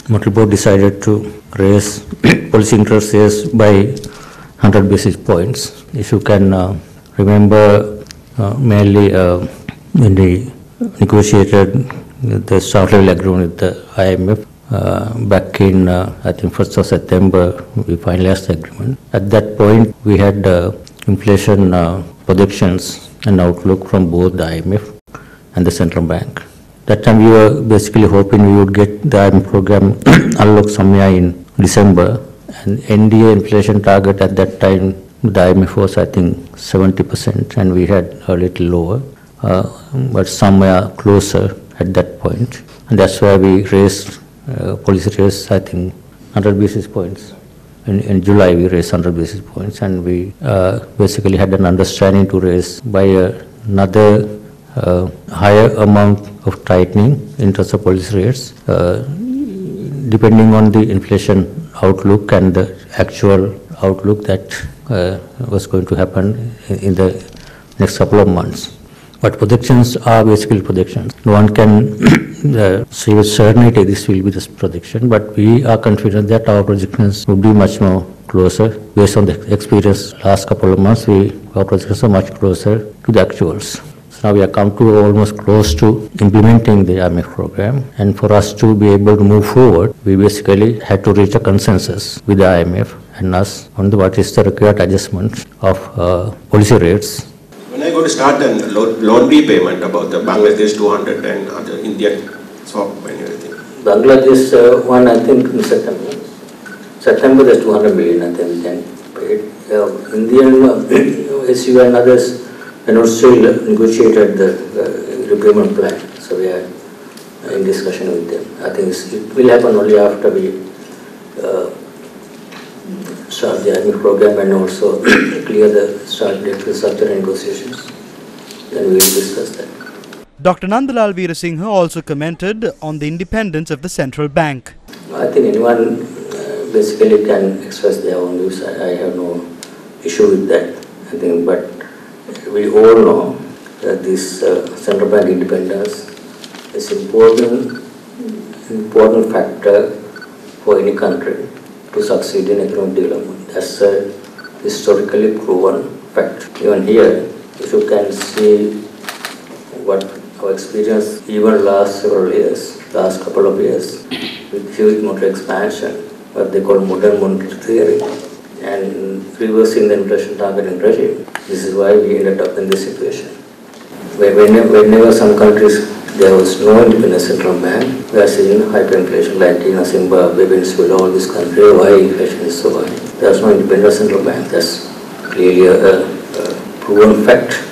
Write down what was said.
Monetary Board decided to raise policy interest rates by 100 basis points. If you can remember, mainly when we negotiated the start level agreement with the IMF back in, I think, 1st of September, we finalized the agreement. At that point, we had inflation projections and outlook from both the IMF and the central bank. That time we were basically hoping we would get the IMF program unlocked somewhere in December, and NDA inflation target at that time, the IMF was, I think, 70%, and we had a little lower, but somewhere closer at that point. And that's why we raised, policy raised, I think, 100 basis points. In July, we raised 100 basis points, and we basically had an understanding to raise by another higher amount of tightening in terms of policy rates, depending on the inflation outlook and the actual outlook that was going to happen in the next couple of months. But projections are basically projections. No one can say with certainty this will be the prediction, but we are confident that our projections will be much more closer. Based on the experience last couple of months, our projections are much closer to the actuals. Now we have come to almost close to implementing the IMF program, and for us to be able to move forward, we basically had to reach a consensus with the IMF and us on what is the required adjustment of policy rates. When I go to start a loan repayment about the Bangladesh 200 and other Indian swap and everything. Bangladesh one, I think in September. September there's 200 million, I think, then paid. Indian SU and others, and also negotiated the repayment plan. So we are in discussion with them. I think it will happen only after we start the IMF program and also clear the structure negotiations. Then we will discuss that. Dr. Nandalal Veerasinghe also commented on the independence of the central bank. I think anyone basically can express their own views. I have no issue with that. I think, but we all know that this central bank independence is important factor for any country to succeed in economic development. That's a historically proven fact. Even here, if you can see what our experience even last several years, last couple of years, with huge monetary expansion, what they call modern monetary theory, and reversing the inflation targeting regime. This is why we ended up in this situation. Whenever some countries there was no independent central bank, we are seeing hyperinflation like in Zimbabwe, Venezuela, all these countries, why inflation is so high. There is no independent central bank. That's clearly a proven fact.